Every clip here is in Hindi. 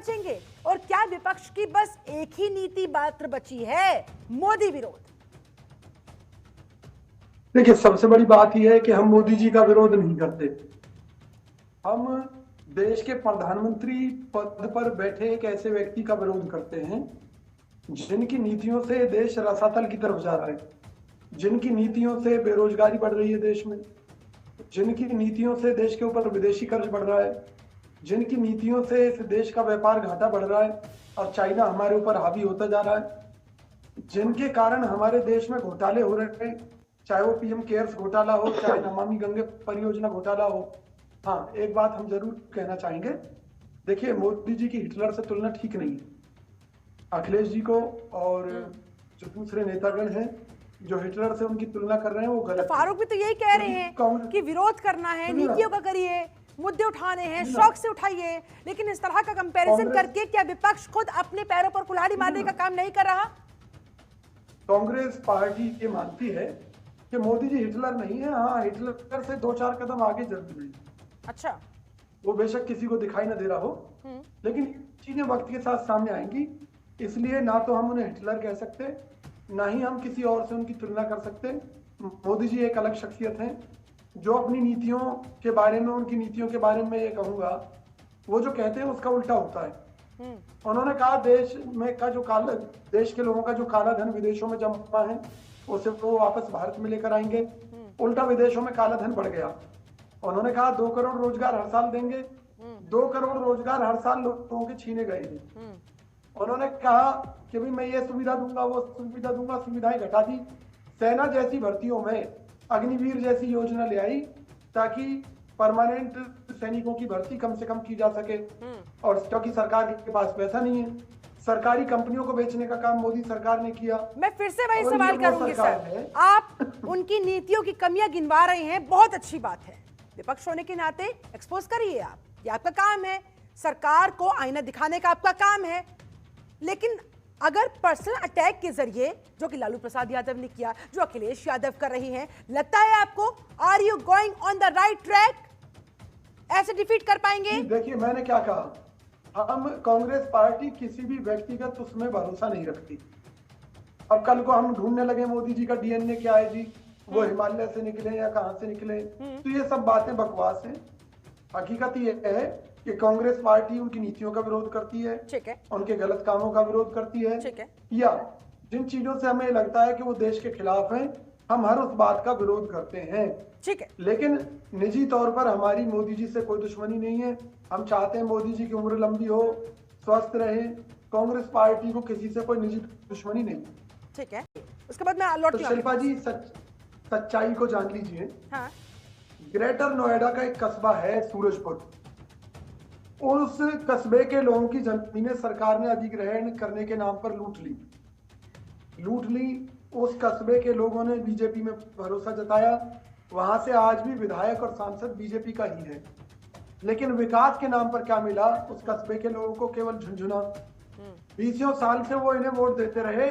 बचेंगे? और क्या विपक्ष की बस एक ही नीति मात्र बची है, मोदी विरोध? देखिए, सबसे बड़ी बात यह है कि हम मोदी जी का विरोध नहीं करते। हम देश के प्रधानमंत्री पद पर बैठे एक ऐसे व्यक्ति का विरोध करते हैं जिनकी नीतियों से देश रसातल की तरफ जा रहा है, जिनकी नीतियों से बेरोजगारी बढ़ रही है देश में, जिनकी नीतियों से देश के ऊपर विदेशी कर्ज बढ़ रहा है, जिनकी नीतियों से इस देश का व्यापार घाटा बढ़ रहा है और चाइना हमारे ऊपर हावी होता जा रहा है, जिनके कारण हमारे देश में घोटाले हो रहे हैं, चाहे वो पीएम केयर्स घोटाला हो, चाहे नमामि गंगे परियोजना घोटाला हो। हाँ, एक बात हम जरूर कहना चाहेंगे, देखिए मोदी जी की हिटलर से तुलना ठीक नहीं है। अखिलेश जी को और जो दूसरे नेतागण हैं जो हिटलर से उनकी तुलना कर रहे हैं वो गलत। तो फारूक भी तो यही कह रहे हैं कि विरोध करना है, नीतियों का करिए, मुद्दे उठाने हैं, शौक से उठाइए, लेकिन इस तरह का कंपैरिजन करके क्या विपक्ष खुद अपने पैरों पर कुल्हाड़ी मारने का काम नहीं कर रहा? कांग्रेस पार्टी ये मानती है कि मोदी जी हिटलर नहीं है। हाँ, हिटलर से 2-4 कदम आगे जरूर है। अच्छा, वो बेशक किसी को दिखाई ना दे रहा हो, लेकिन चीजें वक्त के साथ सामने आएंगी, इसलिए ना तो हम उन्हें हिटलर कह सकते, ना ही हम किसी और से उनकी तुलना कर सकते। मोदी जी एक अलग शख्सियत हैं जो अपनी नीतियों के बारे में, उनकी नीतियों के बारे में ये कहूंगा, वो जो कहते हैं उसका उल्टा होता है। उन्होंने कहा देश में का जो काला, देश के लोगों का जो काला धन विदेशों में जमा है उसे वो वापस भारत में लेकर आएंगे। उल्टा विदेशों में काला धन बढ़ गया। उन्होंने कहा 2 करोड़ रोजगार हर साल देंगे, 2 करोड़ रोजगार हर साल लोगों के छीने गए हैं। उन्होंने कहा कि भाई मैं ये सुविधा दूंगा, वो सुविधा दूंगा, सुविधाएं घटा दी। सेना जैसी भर्तियों में अग्निवीर जैसी योजना ले आई ताकि परमानेंट सैनिकों की भर्ती कम से कम की जा सके, और क्योंकि सरकार के पास पैसा नहीं है, सरकारी कंपनियों को बेचने का काम मोदी सरकार ने किया। मैं फिर से वही सवाल करूंगी सर, आप उनकी नीतियों की कमियां गिनवा रहे हैं, बहुत अच्छी बात है, विपक्ष होने के नाते एक्सपोज करिए आप, ये आपका काम है, सरकार को आईना दिखाने का आपका काम है। लेकिन अगर पर्सनल अटैक के जरिए, जो कि लालू प्रसाद यादव ने किया, जो अखिलेश यादव कर रही हैं, लगता है आपको are you going on the right track? ऐसे डिफीट कर पाएंगे? देखिए, मैंने क्या कहा, हम कांग्रेस पार्टी किसी भी व्यक्तिगत उसमें भरोसा नहीं रखती। अब कल को हम ढूंढने लगे मोदी जी का डीएनए क्या है जी, वो हिमालय से निकले या कहां से निकले, तो ये सब बातें बकवास हैं। हकीकत ये है कि कांग्रेस पार्टी उनकी नीतियों का विरोध करती है, ठीक है, उनके गलत कामों का विरोध करती है, ठीक है, या जिन चीजों से हमें लगता है कि वो देश के खिलाफ हैं, हम हर उस बात का विरोध करते हैं। ठीक है, लेकिन निजी तौर पर हमारी मोदी जी से कोई दुश्मनी नहीं है। हम चाहते हैं मोदी जी की उम्र लंबी हो, स्वस्थ रहे। कांग्रेस पार्टी को किसी से कोई निजी दुश्मनी नहीं। ठीक है, उसके बाद मैं लौट तो शिल्पा जी, सच्चाई को जान लीजिए। हाँ, ग्रेटर नोएडा का एक कस्बा है सूरजपुर, उस कस्बे के लोगों की जमीनें सरकार ने अधिग्रहण करने के नाम पर लूट ली। उस कस्बे के लोगों ने बीजेपी में भरोसा जताया, वहां से आज भी विधायक और सांसद बीजेपी का ही है। लेकिन विकास के नाम पर क्या मिला उस कस्बे के लोगों को? केवल झुंझुना। 20 साल से वो इन्हें वोट देते रहे,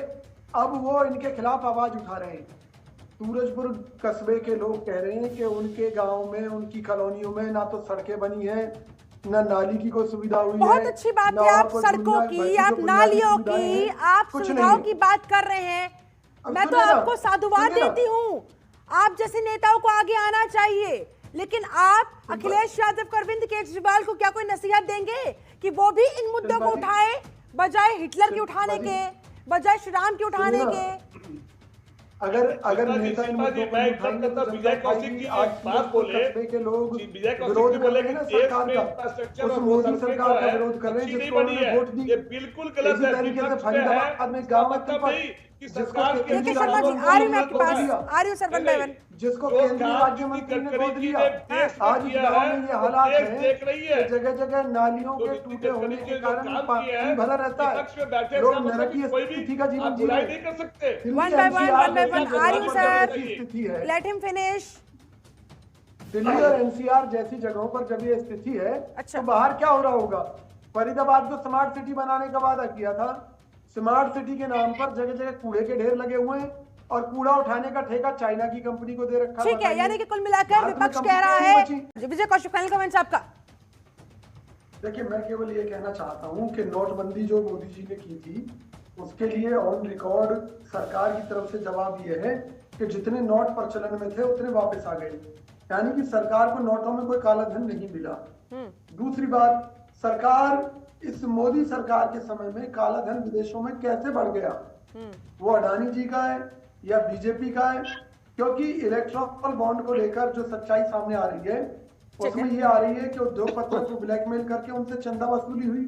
अब वो इनके खिलाफ आवाज उठा रहे हैं। सूरजपुर कस्बे के लोग कह रहे हैं कि उनके गांव में, उनकी कॉलोनियों में ना तो सड़कें बनी है, ना नाली की कोई सुविधा हुई है। बहुत अच्छी बात है, आप सड़कों की, आप नालियों की, आप सुविधाओं की बात कर रहे हैं। मैं तो आपको साधुवाद देती हूँ, आप जैसे नेताओं को आगे आना चाहिए, लेकिन आप अखिलेश यादव, अरविंद केजरीवाल को क्या कोई नसीहत देंगे कि वो भी इन मुद्दों को उठाए, बजाय हिटलर के उठाने के, बजाय श्री राम के उठाने के? अगर नेता इन मुद्दों को उठाएंगे तो विजय कौशिक जी एक बात बोले के लोग विजय कौशिक जी बोले कि देश में इंफ्रास्ट्रक्चर और मोदी सरकार का विरोध कर रहे हैं, जिसको उन्होंने वोट दी। ये बिल्कुल गलत है। तरीके से फरीदाबाद में गांव शर्मा जी, आ रही मैं आपके पास, आ रही हूँ सरवन भाईवन, जिसको केंद्रीय राज्य मंत्री ने गोद लिया। आज गांव में ये हालात है, जगह जगह नालियों के टूटे होने के कारण पानी भरा रहता है, लोग नरकीय स्थिति का जीवन जी रहे नहीं कर सकते। वन बाय वन आ रही हूँ sir, let him finish. Delhi और एनसीआर जैसी जगहों पर जब ये स्थिति है, तो बाहर क्या हो रहा होगा? फरीदाबाद को स्मार्ट सिटी बनाने का वादा किया था, स्मार्ट सिटी के नाम पर जगह जगह कूड़े के ढेर लगे हुए हैं और कूड़ा उठाने का ठेका चाइना की कंपनी को दे रखा है। ठीक है, यानी कि कुल मिलाकर विपक्ष कह रहा है, विजय कौशिक, फाइनल कमेंट्स आपका। देखिए, मैं केवल ये कहना चाहता हूं कि नोटबंदी जो मोदी जी ने की थी, उसके लिए ऑन रिकॉर्ड सरकार की तरफ से जवाब ये है कि जितने नोट प्रचलन में थे उतने वापस आ गए, यानी कि सरकार को नोटों में कोई काला धन नहीं मिला। दूसरी बात, सरकार इस मोदी सरकार के समय में काला धन विदेशों में कैसे बढ़ गया, वो अडानी जी का है या बीजेपी का है? क्योंकि इलेक्ट्रॉनिक बॉन्ड को लेकर जो सच्चाई सामने आ रही है उसमें ये आ रही है कि उद्योगपतियों को ब्लैकमेल करके उनसे चंदा वसूली हुई।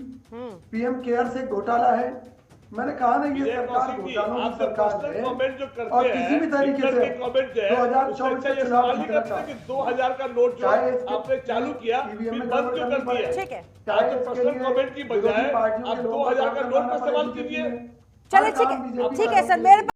पीएम केयर से घोटाला है। मैंने कहा ना, ये सरकार घोटालों की सरकार है और किसी भी तरीके से 2024 के खिलाफ जीतना चाहते हैं। 2000 का नोट जो आपने चालू किया फिर बंद क्यों कर दिया? ठीक है, चाहे पर्सनल कमेंट की बजाय आप 2000 का नोट पर सवाल कीजिए। चले ठीक है सर, मेरे